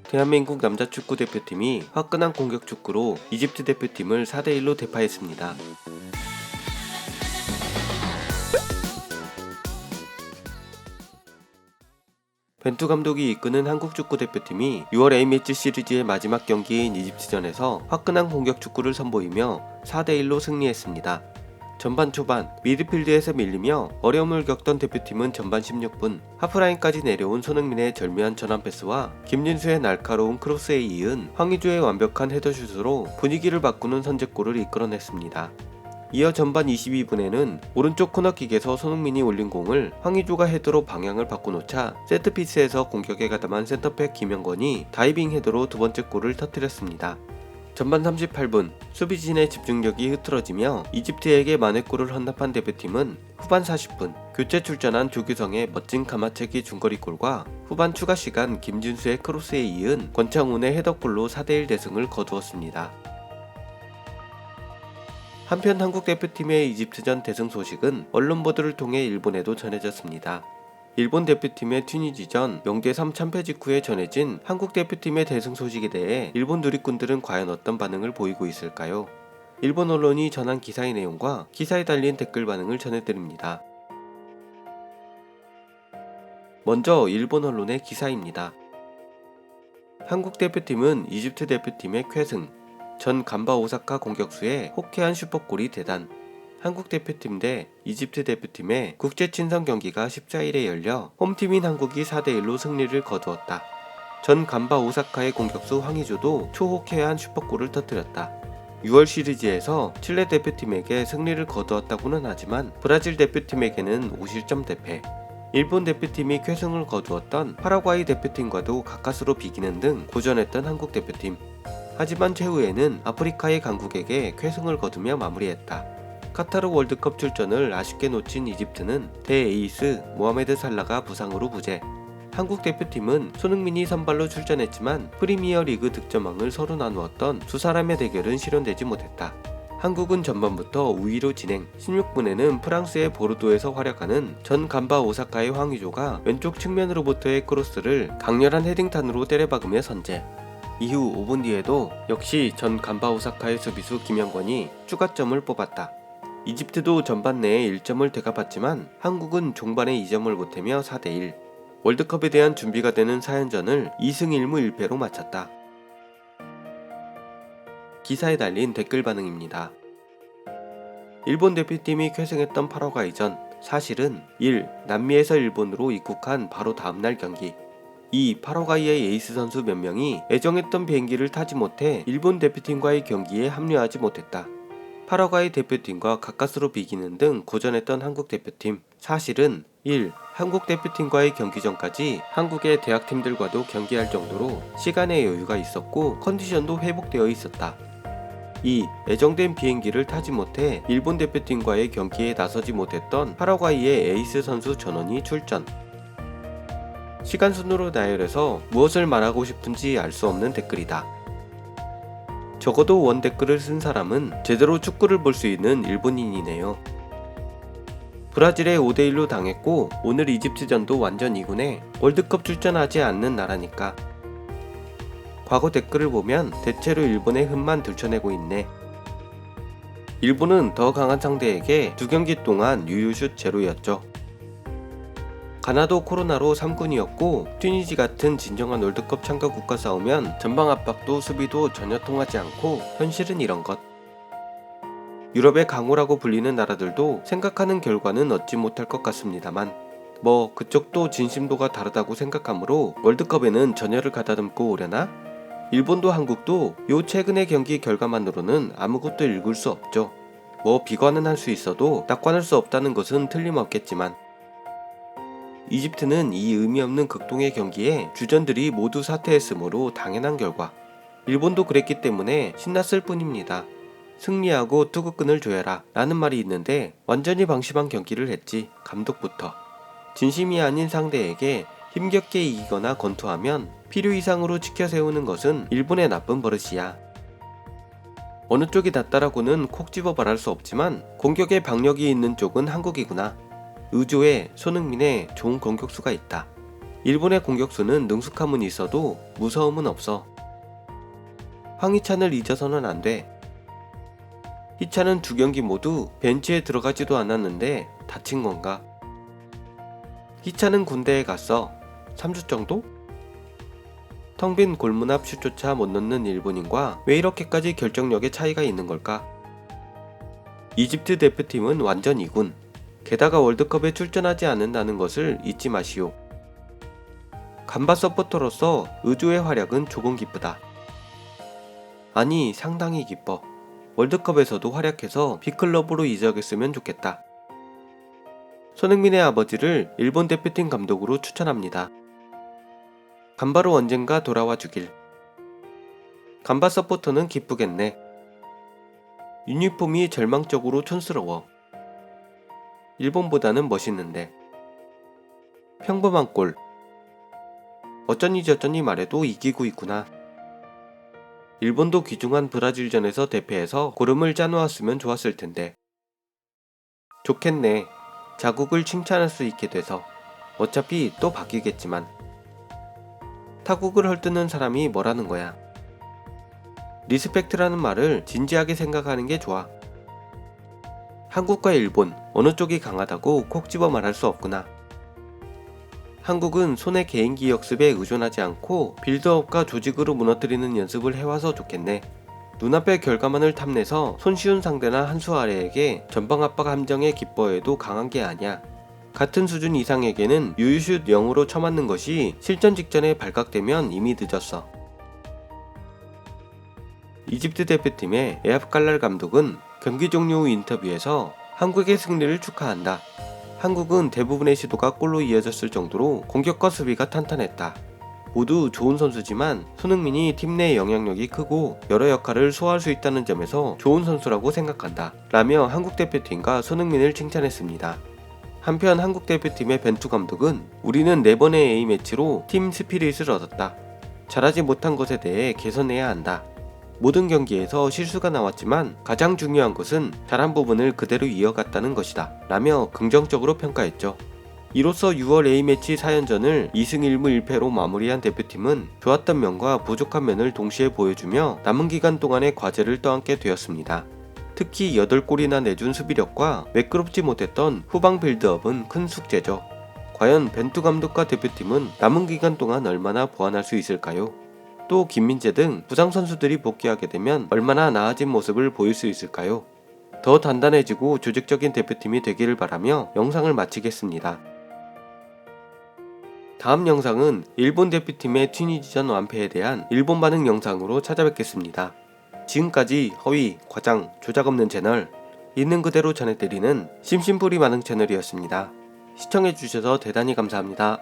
대한민국 남자 축구 대표팀이 화끈한 공격 축구로 이집트 대표팀을 4대1로 대파했습니다. 벤투 감독이 이끄는 한국 축구 대표팀이 6월 A매치 시리즈의 마지막 경기인 이집트전에서 화끈한 공격 축구를 선보이며 4대1로 승리했습니다. 전반 초반 미드필드에서 밀리며 어려움을 겪던 대표팀은 전반 16분 하프라인까지 내려온 손흥민의 절묘한 전환 패스와 김진수의 날카로운 크로스에 이은 황의조의 완벽한 헤더슛으로 분위기를 바꾸는 선제골을 이끌어냈습니다. 이어 전반 22분에는 오른쪽 코너킥에서 손흥민이 올린 공을 황의조가 헤더로 방향을 바꿔놓자 세트피스에서 공격에 가담한 센터백 김영권이 다이빙 헤더로 두 번째 골을 터뜨렸습니다. 전반 38분 수비진의 집중력이 흐트러지며 이집트에게 만회골을 헌납한 대표팀은 후반 40분 교체 출전한 조규성의 멋진 가마채기 중거리골과 후반 추가 시간 김진수의 크로스에 이은 권창훈의 헤더골로 4대1 대승을 거두었습니다. 한편 한국 대표팀의 이집트전 대승 소식은 언론 보도를 통해 일본에도 전해졌습니다. 일본 대표팀의 튀니지전 0대3 참패 직후에 전해진 한국 대표팀의 대승 소식에 대해 일본 누리꾼들은 과연 어떤 반응을 보이고 있을까요? 일본 언론이 전한 기사의 내용과 기사에 달린 댓글 반응을 전해드립니다. 먼저 일본 언론의 기사입니다. 한국 대표팀은 이집트 대표팀의 쾌승, 전 간바 오사카 공격수의 호쾌한 슈퍼골이 대단. 한국 대표팀 대 이집트 대표팀의 국제 친선 경기가 14일에 열려 홈팀인 한국이 4대1로 승리를 거두었다. 전 간바 오사카의 공격수 황의조도 초호쾌한 슈퍼골을 터뜨렸다. 6월 시리즈에서 칠레 대표팀에게 승리를 거두었다고는 하지만 브라질 대표팀에게는 5실점 대패, 일본 대표팀이 쾌승을 거두었던 파라과이 대표팀과도 가까스로 비기는 등 고전했던 한국 대표팀. 하지만 최후에는 아프리카의 강국에게 쾌승을 거두며 마무리했다. 카타르 월드컵 출전을 아쉽게 놓친 이집트는 대에이스 모하메드 살라가 부상으로 부재. 한국 대표팀은 손흥민이 선발로 출전했지만 프리미어리그 득점왕을 서로 나누었던 두 사람의 대결은 실현되지 못했다. 한국은 전반부터 우위로 진행. 16분에는 프랑스의 보르도에서 활약하는 전 간바 오사카의 황의조가 왼쪽 측면으로부터의 크로스를 강렬한 헤딩탄으로 때려박으며 선제. 이후 5분 뒤에도 역시 전 간바 오사카의 수비수 김영권이 추가점을 뽑았다. 이집트도 전반 내에 1점을 되갚았지만 한국은 종반에 2점을 보태며 4대1. 월드컵에 대한 준비가 되는 4연전을 2승 1무 1패로 마쳤다. 기사에 달린 댓글 반응입니다. 일본 대표팀이 쾌승했던 파라과이전. 사실은 1. 남미에서 일본으로 입국한 바로 다음날 경기. 2. 파라과이의 에이스 선수 몇 명이 애정했던 비행기를 타지 못해 일본 대표팀과의 경기에 합류하지 못했다. 파라과이 대표팀과 가까스로 비기는 등 고전했던 한국 대표팀. 사실은 1. 한국 대표팀과의 경기 전까지 한국의 대학팀들과도 경기할 정도로 시간의 여유가 있었고 컨디션도 회복되어 있었다. 2. 애정된 비행기를 타지 못해 일본 대표팀과의 경기에 나서지 못했던 파라과이의 에이스 선수 전원이 출전. 시간 순으로 나열해서 무엇을 말하고 싶은지 알 수 없는 댓글이다. 적어도 원 댓글을 쓴 사람은 제대로 축구를 볼 수 있는 일본인이네요. 브라질에 5대1로 당했고 오늘 이집트전도 완전 2군에 월드컵 출전하지 않는 나라니까. 과거 댓글을 보면 대체로 일본의 흠만 들춰내고 있네. 일본은 더 강한 상대에게 2경기 동안 유효슛 제로였죠. 가나도 코로나로 3군이었고 튀니지 같은 진정한 월드컵 참가국과 싸우면 전방 압박도 수비도 전혀 통하지 않고 현실은 이런 것. 유럽의 강호라고 불리는 나라들도 생각하는 결과는 얻지 못할 것 같습니다만 그쪽도 진심도가 다르다고 생각하므로 월드컵에는 전열을 가다듬고 오려나? 일본도 한국도 요 최근의 경기 결과만으로는 아무것도 읽을 수 없죠. 비관은 할 수 있어도 낙관할 수 없다는 것은 틀림없겠지만 이집트는 이 의미 없는 극동의 경기에 주전들이 모두 사퇴했으므로 당연한 결과. 일본도 그랬기 때문에 신났을 뿐입니다. 승리하고 투구끈을 조여라 라는 말이 있는데 완전히 방심한 경기를 했지. 감독부터. 진심이 아닌 상대에게 힘겹게 이기거나 권투하면 필요 이상으로 치켜세우는 것은 일본의 나쁜 버릇이야. 어느 쪽이 낫다라고는 콕 집어 말할 수 없지만 공격에 박력이 있는 쪽은 한국이구나. 의조에 손흥민의 좋은 공격수가 있다. 일본의 공격수는 능숙함은 있어도 무서움은 없어. 황희찬을 잊어서는 안 돼. 희찬은 2경기 모두 벤치에 들어가지도 않았는데 다친 건가? 희찬은 군대에 갔어. 3주 정도? 텅 빈 골문 앞 슛조차 못 넣는 일본인과 왜 이렇게까지 결정력에 차이가 있는 걸까? 이집트 대표팀은 완전 2군. 게다가 월드컵에 출전하지 않는다는 것을 잊지 마시오. 간바 서포터로서 의조의 활약은 조금 기쁘다. 아니, 상당히 기뻐. 월드컵에서도 활약해서 B클럽으로 이적했으면 좋겠다. 손흥민의 아버지를 일본 대표팀 감독으로 추천합니다. 간바로 언젠가 돌아와 주길. 간바 서포터는 기쁘겠네. 유니폼이 절망적으로 촌스러워. 일본보다는 멋있는데. 평범한 골. 어쩌니 저쩌니 말해도 이기고 있구나. 일본도 귀중한 브라질전에서 대패해서 고름을 짜놓았으면 좋았을 텐데. 좋겠네. 자국을 칭찬할 수 있게 돼서. 어차피 또 바뀌겠지만. 타국을 헐뜯는 사람이 뭐라는 거야. 리스펙트라는 말을 진지하게 생각하는 게 좋아. 한국과 일본 어느 쪽이 강하다고 콕 집어 말할 수 없구나. 한국은 손의 개인기 역습에 의존하지 않고 빌드업과 조직으로 무너뜨리는 연습을 해와서 좋겠네. 눈앞의 결과만을 탐내서 손쉬운 상대나 한 수 아래에게 전방 압박 함정에 기뻐해도 강한 게 아니야. 같은 수준 이상에게는 유유슛 0으로 쳐맞는 것이 실전 직전에 발각되면 이미 늦었어. 이집트 대표팀의 에압 갈랄 감독은 경기 종료 후 인터뷰에서 한국의 승리를 축하한다. 한국은 대부분의 시도가 골로 이어졌을 정도로 공격과 수비가 탄탄했다. 모두 좋은 선수지만 손흥민이 팀 내 영향력이 크고 여러 역할을 소화할 수 있다는 점에서 좋은 선수라고 생각한다. 라며 한국 대표팀과 손흥민을 칭찬했습니다. 한편 한국 대표팀의 벤투 감독은 우리는 4번의 A매치로 팀 스피릿을 얻었다. 잘하지 못한 것에 대해 개선해야 한다. 모든 경기에서 실수가 나왔지만 가장 중요한 것은 잘한 부분을 그대로 이어갔다는 것이다. 라며 긍정적으로 평가했죠. 이로써 6월 A매치 4연전을 2승 1무 1패로 마무리한 대표팀은 좋았던 면과 부족한 면을 동시에 보여주며 남은 기간 동안의 과제를 떠안게 되었습니다. 특히 8골이나 내준 수비력과 매끄럽지 못했던 후방 빌드업은 큰 숙제죠. 과연 벤투 감독과 대표팀은 남은 기간 동안 얼마나 보완할 수 있을까요? 또 김민재 등 부상 선수들이 복귀하게 되면 얼마나 나아진 모습을 보일 수 있을까요? 더 단단해지고 조직적인 대표팀이 되기를 바라며 영상을 마치겠습니다. 다음 영상은 일본 대표팀의 튀니지전 완패에 대한 일본 반응 영상으로 찾아뵙겠습니다. 지금까지 허위, 과장, 조작 없는 채널, 있는 그대로 전해드리는 심심풀이 만능 채널이었습니다. 시청해주셔서 대단히 감사합니다.